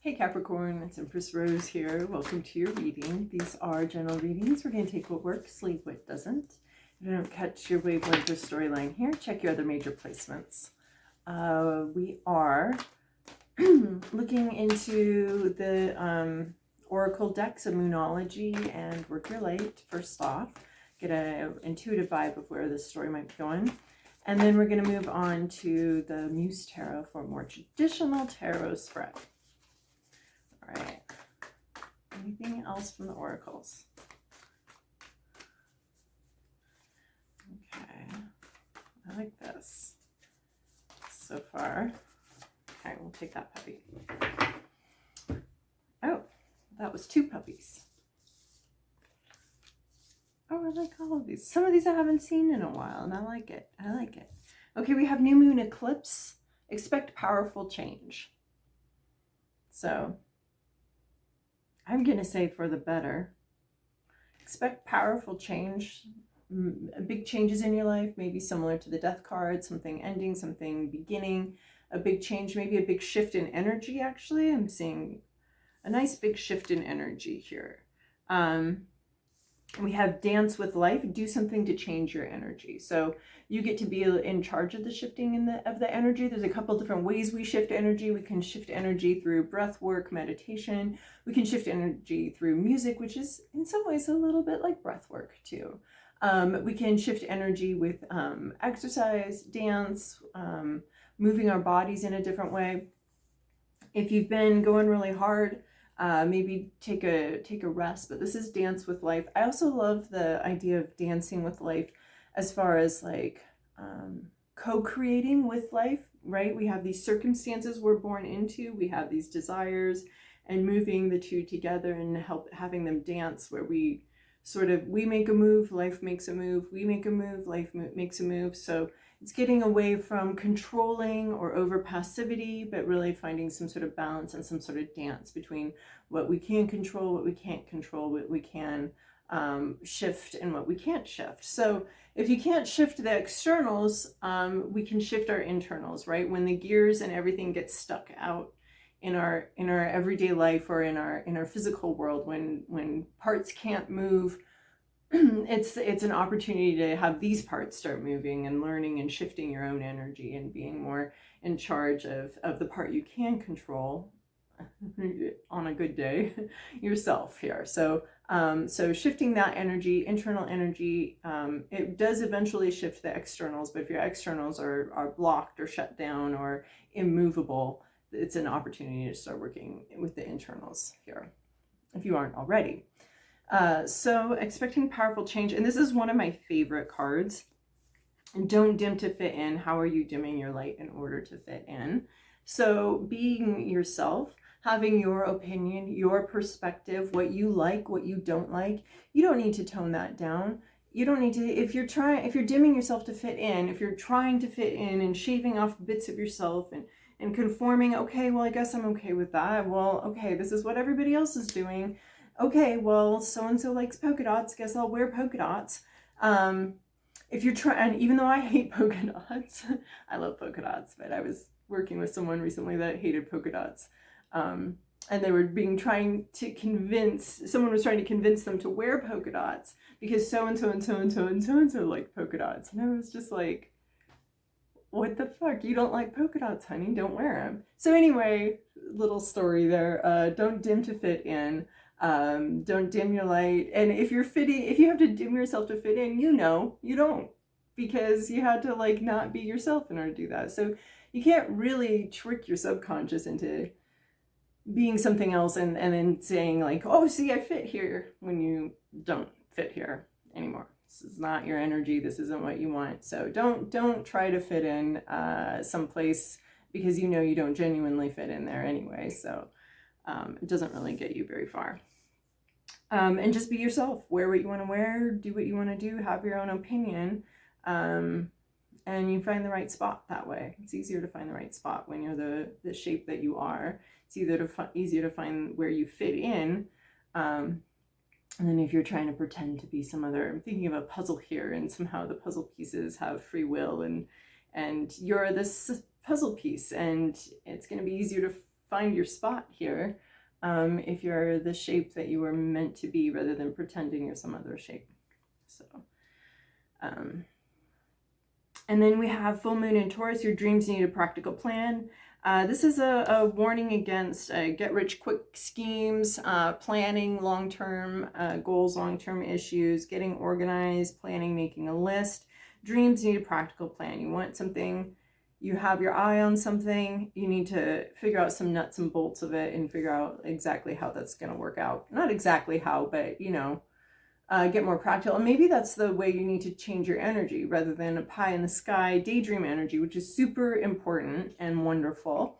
Hey Capricorn, it's Empress Rose here. Welcome to your reading. These are general readings. We're going to take what works, leave what doesn't. If you don't catch your wavelength or storyline here, check your other major placements. We are looking into the Oracle decks of Moonology and Work Your Light first off. Get an intuitive vibe of where this story might be going. And then we're going to move on to the Muse Tarot for a more traditional tarot spread. All right. Anything else from the oracles? Okay. I like this so far. Okay, we'll take that puppy. Oh, that was 2 puppies. Oh, I like all of these. Some of these I haven't seen in a while, and I like it. I like it. Okay, we have new moon eclipse. Expect powerful change. So I'm going to say for the better. Expect powerful change, big changes in your life, maybe similar to the death card, something ending, something beginning, a big change, maybe a big shift in energy, actually. I'm seeing a nice big shift in energy here. We have dance with life, do something to change your energy. So you get to be in charge of the shifting of the energy. There's a couple different ways we shift energy. We can shift energy through breath work, meditation. We can shift energy through music, which is in some ways a little bit like breath work too. We can shift energy with exercise, dance, moving our bodies in a different way. If you've been going really hard, maybe take a rest, but this is dance with life. I also love the idea of dancing with life as far as like co-creating with life, right? We have these circumstances we're born into, we have these desires, and moving the two together and having them dance where we make a move, life makes a move, we make a move, life makes a move. So it's getting away from controlling or over passivity, but really finding some sort of balance and some sort of dance between what we can control, what we can't control, what we can shift, and what we can't shift. So if you can't shift the externals, we can shift our internals, right? When the gears and everything gets stuck out in our everyday life or in our physical world, when parts can't move, it's an opportunity to have these parts start moving and learning and shifting your own energy and being more in charge of the part you can control on a good day yourself here. So shifting that energy, internal energy, it does eventually shift the externals, but if your externals are blocked or shut down or immovable, it's an opportunity to start working with the internals here if you aren't already. So expecting powerful change, and this is one of my favorite cards. Don't dim to fit in. How are you dimming your light in order to fit in? So being yourself, having your opinion, your perspective, what you like, what you don't like, you don't need to tone that down. You don't need to, if you're dimming yourself to fit in, if you're trying to fit in and shaving off bits of yourself and conforming, okay, well, I guess I'm okay with that. Well, okay, this is what everybody else is doing. Okay, well, so-and-so likes polka dots, guess I'll wear polka dots. If you're trying, even though I hate polka dots, I love polka dots, but I was working with someone recently that hated polka dots. And they were someone was trying to convince them to wear polka dots because so-and-so and so-and-so and so-and-so like polka dots. And I was just like, what the fuck? You don't like polka dots, honey, don't wear them. So anyway, little story there. Don't dim to fit in. Don't dim your light. And if you have to dim yourself to fit in, you don't, because you had to like not be yourself in order to do that. So you can't really trick your subconscious into being something else and then saying like, oh, see, I fit here, when you don't fit here anymore. This is not your energy. This isn't what you want. So don't try to fit in someplace because you don't genuinely fit in there anyway. So it doesn't really get you very far. And just be yourself. Wear what you want to wear. Do what you want to do. Have your own opinion. And you find the right spot that way. It's easier to find the right spot when you're the shape that you are. It's easier to find where you fit in. And then if you're trying to pretend to be some other, I'm thinking of a puzzle here, and somehow the puzzle pieces have free will, and you're this puzzle piece, and it's going to be easier to find your spot here, if you're the shape that you were meant to be rather than pretending you're some other shape. So, and then we have full moon in Taurus. Your dreams need a practical plan. This is a warning against get-rich-quick schemes, planning long-term goals, long-term issues, getting organized, planning, making a list. Dreams need a practical plan. You want something, you have your eye on something, you need to figure out some nuts and bolts of it and figure out exactly how that's going to work out. Not exactly how, but, you know, get more practical. And maybe that's the way you need to change your energy rather than a pie in the sky daydream energy, which is super important and wonderful.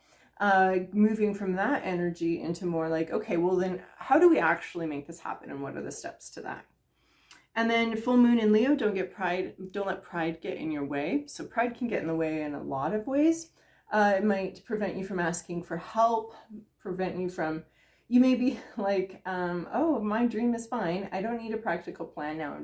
Moving from that energy into more like, okay, well then how do we actually make this happen and what are the steps to that? And then full moon in Leo, don't let pride get in your way. So pride can get in the way in a lot of ways. It might prevent you from asking for help, prevent you from, you may be like, oh, my dream is fine. I don't need a practical plan now.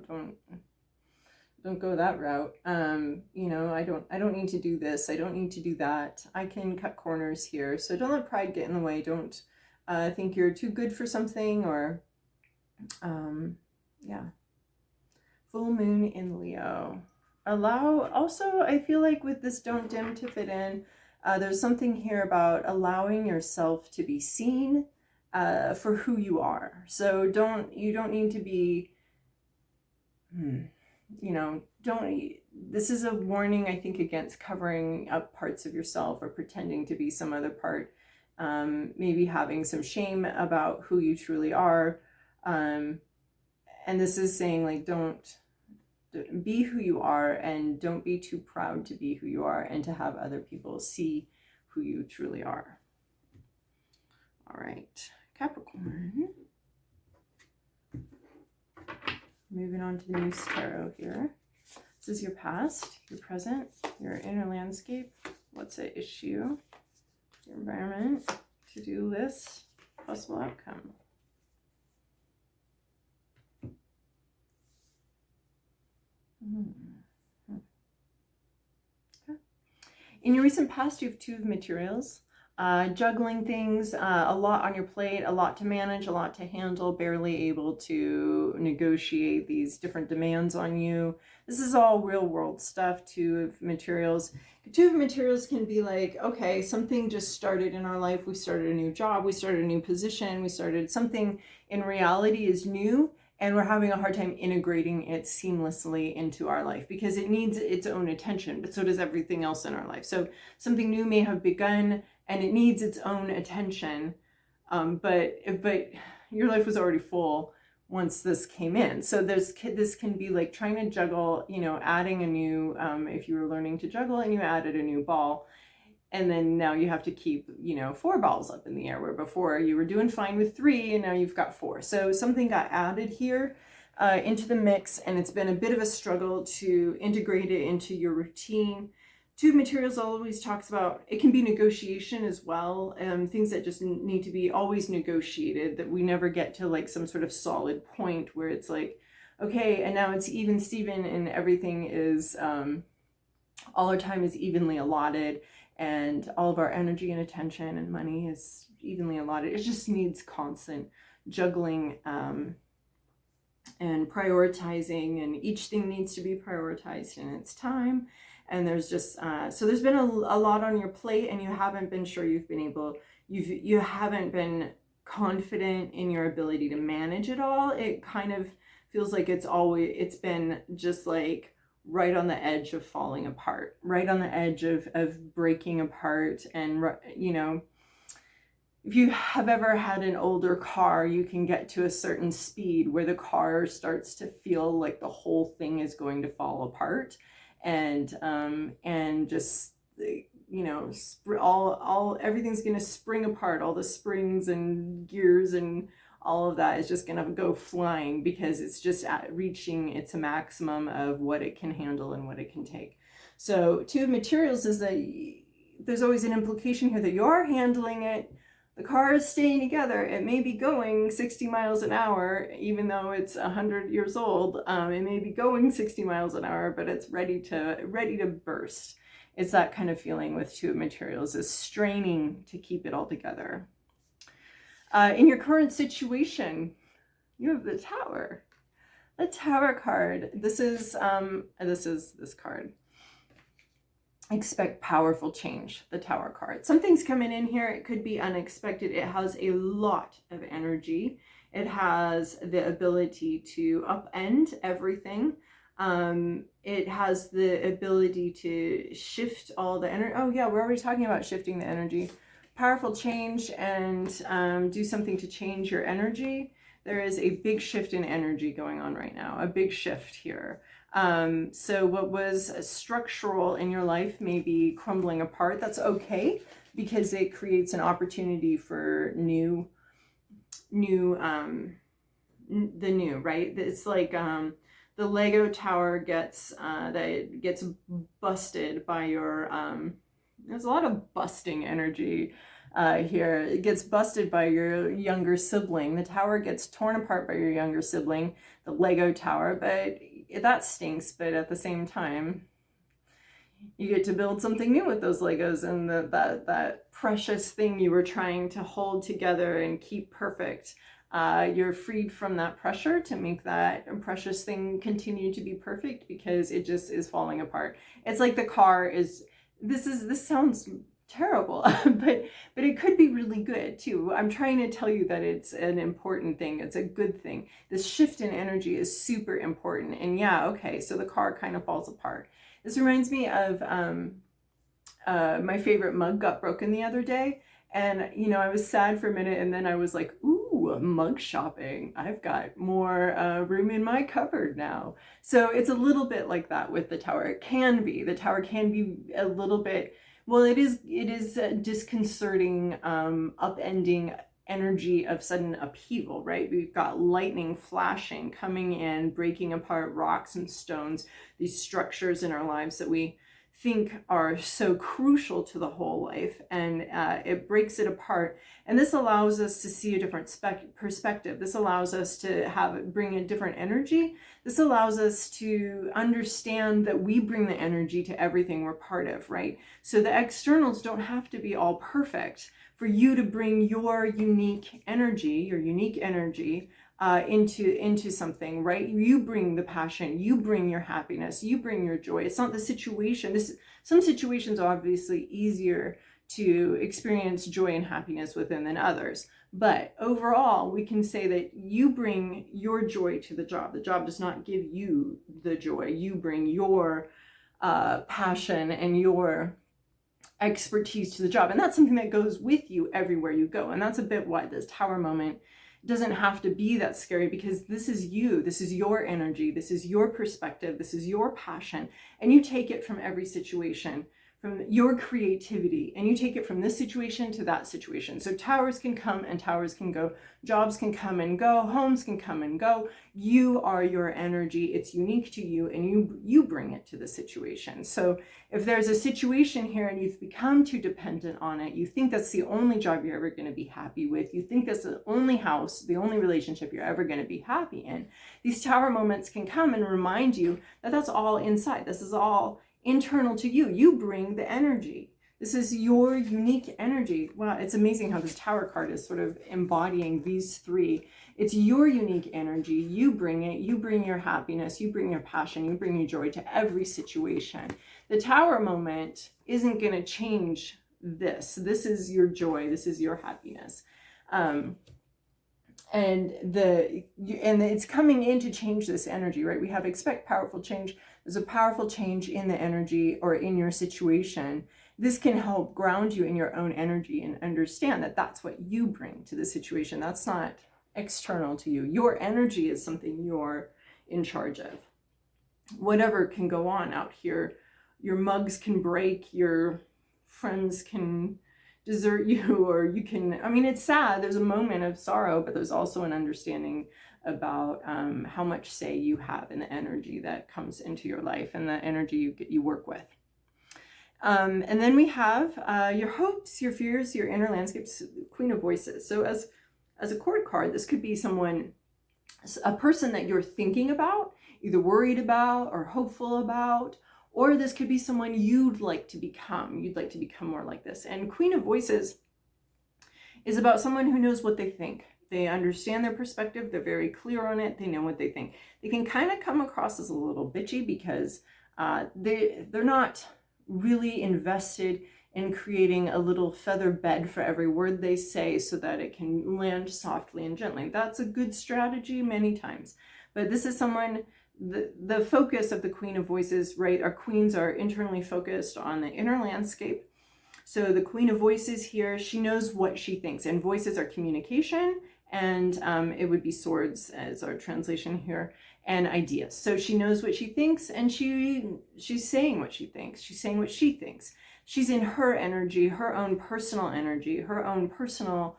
Don't go that route. You know, I don't need to do this. I don't need to do that. I can cut corners here. So don't let pride get in the way. Don't think you're too good for something or, yeah. Full moon in Leo. Also, I feel like with this don't dim to fit in, there's something here about allowing yourself to be seen for who you are. So you don't need to be, you know, this is a warning, I think, against covering up parts of yourself or pretending to be some other part. Maybe having some shame about who you truly are. And this is saying, like, don't be who you are and don't be too proud to be who you are and to have other people see who you truly are. All right, Capricorn. Moving on to the Muse Tarot here. This is your past, your present, your inner landscape. What's at issue? Your environment, to-do list, possible outcome. Okay. In your recent past, you have two of materials, juggling things, a lot on your plate, a lot to manage, a lot to handle, barely able to negotiate these different demands on you. This is all real world stuff. Two of materials. Two of materials can be like, okay, something just started in our life. We started a new job. We started a new position. We started something in reality is new. And we're having a hard time integrating it seamlessly into our life because it needs its own attention, but so does everything else in our life. So something new may have begun and it needs its own attention, but your life was already full once this came in. So this can be like trying to juggle, you know, adding a new, if you were learning to juggle and you added a new ball, and then now you have to keep, you know, 4 balls up in the air, where before you were doing fine with 3 and now you've got 4. So something got added here into the mix, and it's been a bit of a struggle to integrate it into your routine. Two materials always talks about, it can be negotiation as well, things that just need to be always negotiated, that we never get to like some sort of solid point where it's like, okay, and now it's even Steven and everything is, all our time is evenly allotted. And all of our energy and attention and money is evenly allotted. It just needs constant juggling and prioritizing, and each thing needs to be prioritized in its time. And there's just, so there's been a lot on your plate, and you haven't been sure you haven't been confident in your ability to manage it all. It kind of feels like it's been just like, right on the edge of falling apart, right on the edge of breaking apart. And, you know, if you have ever had an older car, you can get to a certain speed where the car starts to feel like the whole thing is going to fall apart. And just, you know, everything's going to spring apart. All the springs and gears and all of that is just going to go flying because it's just reaching its maximum of what it can handle and what it can take. So two of materials is that there's always an implication here that you're handling it. The car is staying together. It may be going 60 miles an hour, even though it's 100 years old. It may be going 60 miles an hour, but it's ready to burst. It's that kind of feeling with two of materials, is straining to keep it all together. In your current situation, you have the Tower. The Tower card. This is this card. Expect powerful change, the Tower card. Something's coming in here. It could be unexpected. It has a lot of energy. It has the ability to upend everything. It has the ability to shift all the energy. Oh yeah, we're already talking about shifting the energy. Powerful change, and do something to change your energy. There is a big shift in energy going on right now, a big shift here. So what was structural in your life may be crumbling apart. That's okay, because it creates an opportunity for the new, right? It's like the Lego tower gets busted by your there's a lot of busting energy here. It gets busted by your younger sibling. The tower gets torn apart by your younger sibling, the Lego tower, but that stinks. But at the same time, you get to build something new with those Legos, and that precious thing you were trying to hold together and keep perfect. You're freed from that pressure to make that precious thing continue to be perfect, because it just is falling apart. It's like the car is, this sounds terrible, but it could be really good too. I'm trying to tell you that it's an important thing. It's a good thing. This shift in energy is super important. And yeah, okay, so the car kind of falls apart. This reminds me of my favorite mug got broken the other day. And, you know, I was sad for a minute, and then I was like, ooh, mug shopping. I've got more room in my cupboard now. So it's a little bit like that with the tower. It can be. The tower can be a little bit, well, it is disconcerting, upending energy of sudden upheaval, right? We've got lightning flashing, coming in, breaking apart rocks and stones, these structures in our lives that we think are so crucial to the whole life, and it breaks it apart. And this allows us to see a different perspective. This allows us to bring a different energy. This allows us to understand that we bring the energy to everything we're part of, right? So the externals don't have to be all perfect for you to bring your unique energy, into something, right? You bring the passion, you bring your happiness, you bring your joy. It's not the situation. Some situations are obviously easier to experience joy and happiness within than others. But overall, we can say that you bring your joy to the job. The job does not give you the joy. You bring your passion and your expertise to the job. And that's something that goes with you everywhere you go. And that's a bit why this tower moment doesn't have to be that scary, because this is you, this is your energy, this is your perspective, this is your passion, and you take it from every situation, from your creativity, and you take it from this situation to that situation. So towers can come and towers can go, jobs can come and go, homes can come and go. You are your energy, it's unique to you, and you bring it to the situation. So if there's a situation here and you've become too dependent on it, you think that's the only job you're ever going to be happy with, you think that's the only house, the only relationship you're ever going to be happy in, these tower moments can come and remind you that that's all inside. This is all internal to you. You bring the energy. This is your unique energy. Wow, it's amazing how this tower card is sort of embodying these three. It's your unique energy. You bring it. You bring your happiness. You bring your passion. You bring your joy to every situation. The tower moment isn't going to change this. This is your joy. This is your happiness. And it's coming in to change this energy, right? We have expect powerful change. There's a powerful change in the energy or in your situation. This can help ground you in your own energy and understand that that's what you bring to the situation. That's not external to you. Your energy is something you're in charge of. Whatever can go on out here, your mugs can break, your friends can desert you, or you can, I mean, it's sad. There's a moment of sorrow, but there's also an understanding about how much say you have in the energy that comes into your life and the energy you work with. And then we have your hopes, your fears, your inner landscapes, Queen of Voices. So as a court card, this could be a person that you're thinking about, either worried about or hopeful about, Or this could be someone you'd like to become. You'd like to become more like this. And Queen of Voices is about someone who knows what they think. They understand their perspective. They're very clear on it. They know what they think. They can kind of come across as a little bitchy because they're not really invested in creating a little feather bed for every word they say so that it can land softly and gently. That's a good strategy many times. But this is someone, the focus of the Queen of Voices, right? Our queens are internally focused on the inner landscape. So the Queen of Voices here, she knows what she thinks, and voices are communication, and it would be swords as our translation here, and ideas. So she knows what she thinks, and she's saying what she thinks. She's saying what she thinks. She's in her energy, her own personal energy, her own personal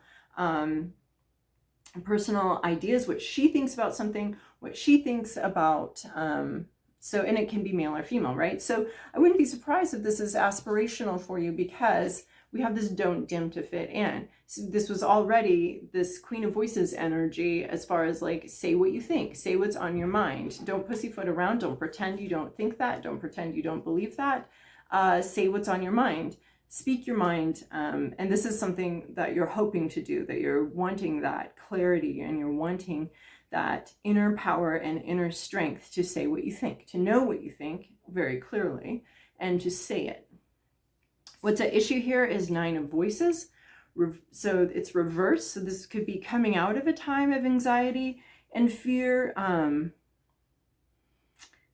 ideas, what she thinks about something, what she thinks about, and it can be male or female, right? So I wouldn't be surprised if this is aspirational for you, because we have this don't dim to fit in. So this was already this Queen of Voices energy, as far as like, say what you think, say what's on your mind. Don't pussyfoot around. Don't pretend you don't think that. Don't pretend you don't believe that. Say what's on your mind. Speak your mind. And this is something that you're hoping to do, that you're wanting that clarity, and you're wanting that inner power and inner strength to say what you think, to know what you think very clearly, and to say it. What's at issue here is 9 of Voices. So it's reversed. So this could be coming out of a time of anxiety and fear.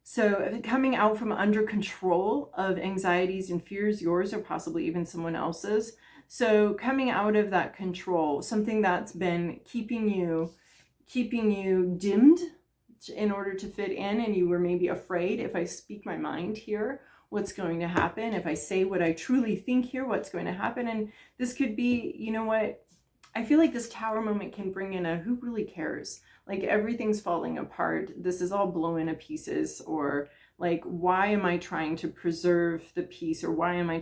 So coming out from under control of anxieties and fears, yours or possibly even someone else's. So coming out of that control, something that's been keeping you dimmed in order to fit in, and you were maybe afraid, if I speak my mind here, what's going to happen? If I say what I truly think here, what's going to happen? And this could be, you know what, I feel like this Tower moment can bring in a who really cares? Like everything's falling apart. This is all blown to pieces. Or like, why am I trying to preserve the peace? Or why am I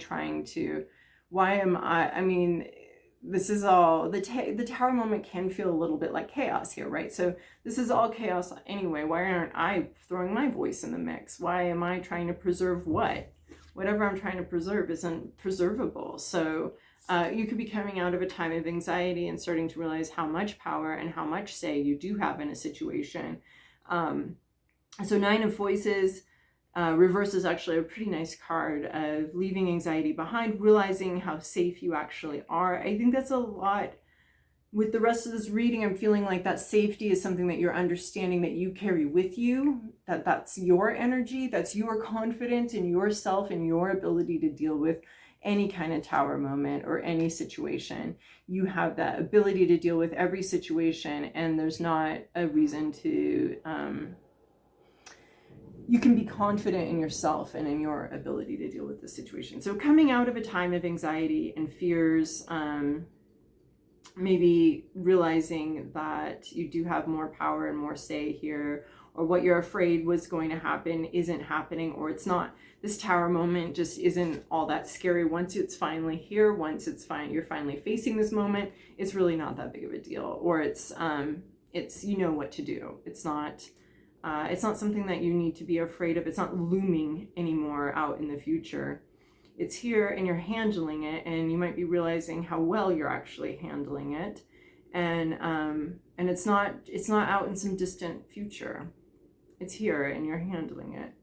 this is all, the Tower moment can feel a little bit like chaos here, right? So this is all chaos anyway. Why aren't I throwing my voice in the mix? Why am I trying to preserve what? Whatever I'm trying to preserve isn't preservable. So you could be coming out of a time of anxiety and starting to realize how much power and how much say you do have in a situation. So 9 of Voices, reverse is actually a pretty nice card of leaving anxiety behind, realizing how safe you actually are. I think that's a lot. With the rest of this reading, I'm feeling like that safety is something that you're understanding that you carry with you, that's your energy, that's your confidence in yourself and your ability to deal with any kind of Tower moment or any situation. You have that ability to deal with every situation, and there's not a reason to... you can be confident in yourself and in your ability to deal with the situation. So coming out of a time of anxiety and fears, maybe realizing that you do have more power and more say here, or what you're afraid was going to happen isn't happening, or it's not. This Tower moment just isn't all that scary. Once it's finally here, once it's fine, you're finally facing this moment, it's really not that big of a deal. Or it's you know what to do. It's not something that you need to be afraid of. It's not looming anymore out in the future. It's here and you're handling it, and you might be realizing how well you're actually handling it. And it's not out in some distant future. It's here and you're handling it.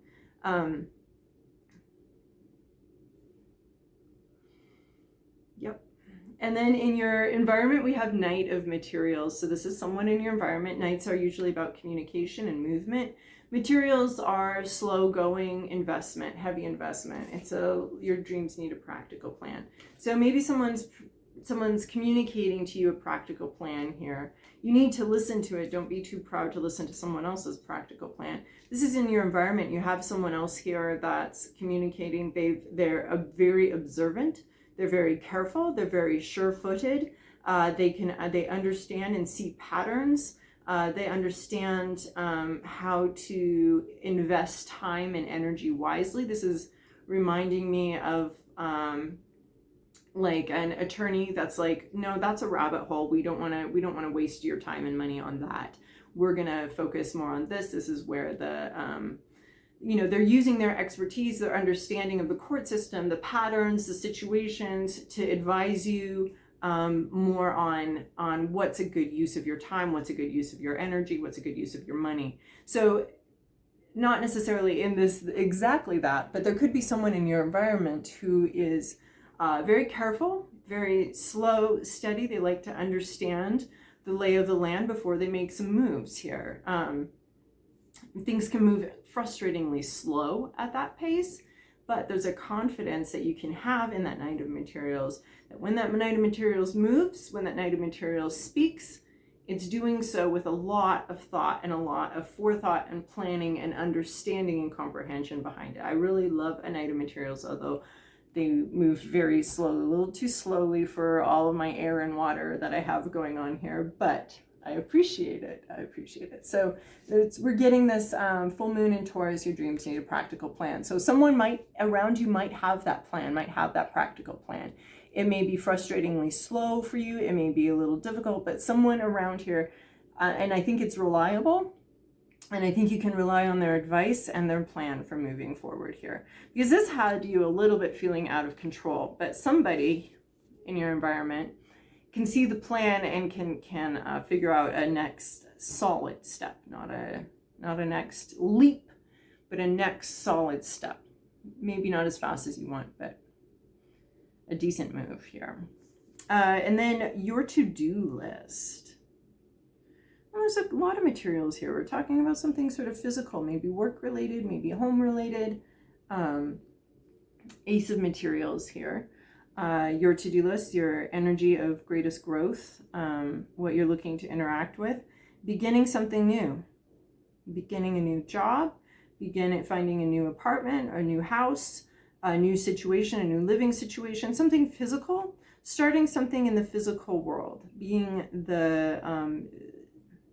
Yep. And then in your environment, we have Knight of Materials. So this is someone in your environment. Knights are usually about communication and movement. Materials are slow going investment, heavy investment. Your dreams need a practical plan. So maybe someone's communicating to you a practical plan here. You need to listen to it. Don't be too proud to listen to someone else's practical plan. This is in your environment. You have someone else here that's communicating. They're very observant. They're very careful. They're very sure-footed. They understand and see patterns. They understand how to invest time and energy wisely. This is reminding me of like an attorney that's like, no, that's a rabbit hole. We don't want to waste your time and money on that. We're gonna focus more on this. This is where you know, they're using their expertise, their understanding of the court system, the patterns, the situations to advise you more on what's a good use of your time, what's a good use of your energy, what's a good use of your money. So not necessarily in this exactly that, but there could be someone in your environment who is very careful, very slow, steady. They like to understand the lay of the land before they make some moves here. Things can move frustratingly slow at that pace, but there's a confidence that you can have in that Knight of Materials, that when that Knight of Materials moves, when that Knight of Materials speaks, it's doing so with a lot of thought and a lot of forethought and planning and understanding and comprehension behind it. I really love a Knight of Materials, although they move very slowly, a little too slowly for all of my air and water that I have going on here, but I appreciate it. I appreciate it. So we're getting this full moon in Taurus. Your dreams need a practical plan. So someone around you might have that plan, might have that practical plan. It may be frustratingly slow for you. It may be a little difficult, but someone around here, and I think it's reliable, and I think you can rely on their advice and their plan for moving forward here. Because this had you a little bit feeling out of control, but somebody in your environment can see the plan and can figure out a next solid step, not a next leap, but a next solid step. Maybe not as fast as you want, but a decent move here. And then your to-do list. Well, there's a lot of materials here. We're talking about something sort of physical, maybe work-related, maybe home-related. Ace of Materials here. Your to-do list, your energy of greatest growth, what you're looking to interact with, beginning something new, beginning a new job, finding a new apartment, a new house, a new situation, a new living situation, something physical, starting something in the physical world,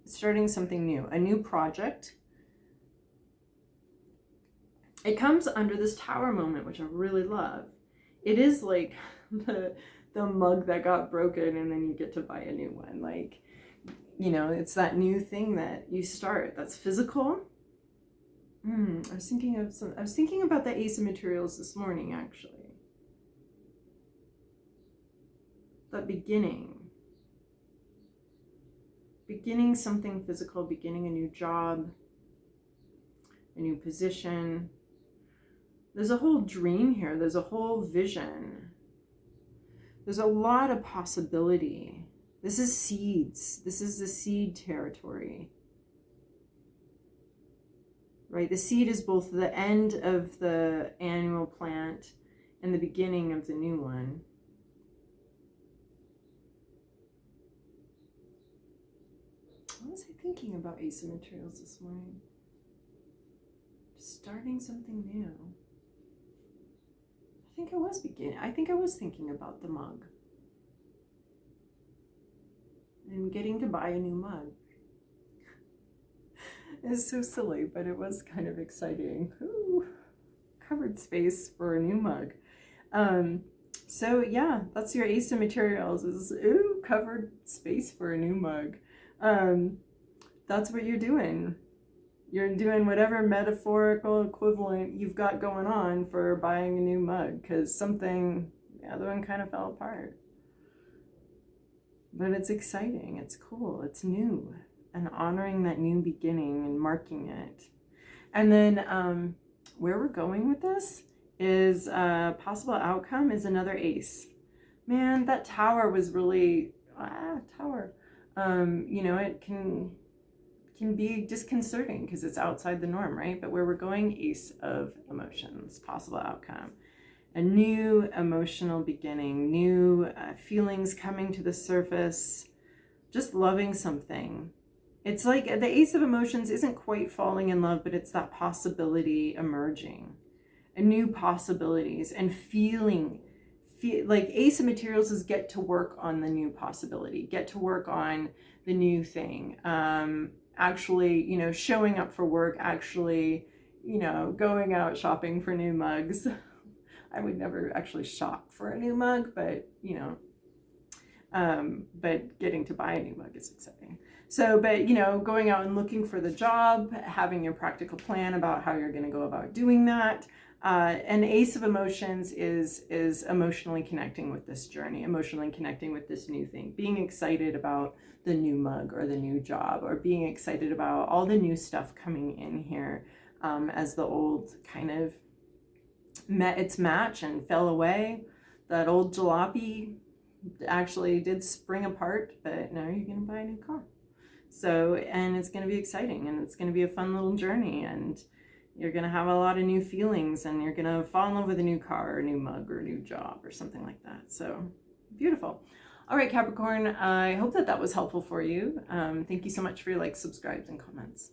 starting something new, a new project. It comes under this Tower moment, which I really love. It is like the mug that got broken and then you get to buy a new one. Like, you know, it's that new thing that you start that's physical. I was thinking about the Ace of Materials this morning, actually. That beginning something physical, beginning a new job, a new position. There's a whole dream here. There's a whole vision. There's a lot of possibility. This is seeds. This is the seed territory. Right? The seed is both the end of the annual plant and the beginning of the new one. What was I thinking about Ace of Materials this morning? Starting something new. I think I was thinking about the mug. And getting to buy a new mug. It's so silly, but it was kind of exciting. Ooh, covered space for a new mug. So yeah, that's your Ace of Materials is, ooh, covered space for a new mug. That's what you're doing. You're doing whatever metaphorical equivalent you've got going on for buying a new mug, because the other one kind of fell apart. But it's exciting, it's cool, it's new, and honoring that new beginning and marking it. And then where we're going with this is possible outcome is another ace. Man, that Tower was really, Tower. You know, it can be disconcerting because it's outside the norm, right? But where we're going, Ace of Emotions, possible outcome. A new emotional beginning, new feelings coming to the surface, just loving something. It's like the Ace of Emotions isn't quite falling in love, but it's that possibility emerging, and new possibilities, and like Ace of Materials is get to work on the new possibility, get to work on the new thing. Actually, you know, showing up for work, actually, you know, going out shopping for new mugs. I would never actually shop for a new mug, but, you know, but getting to buy a new mug is exciting. So, but you know, going out and looking for the job, having your practical plan about how you're going to go about doing that. And Ace of Emotions is emotionally connecting with this journey, emotionally connecting with this new thing, being excited about the new mug or the new job, or being excited about all the new stuff coming in here, as the old kind of met its match and fell away. That old jalopy actually did spring apart, but now you're going to buy a new car. So, and it's going to be exciting, and it's going to be a fun little journey, and you're going to have a lot of new feelings, and you're going to fall in love with a new car or a new mug or a new job or something like that. So beautiful. All right, Capricorn, I hope that was helpful for you. Thank you so much for your likes, subscribes, and comments.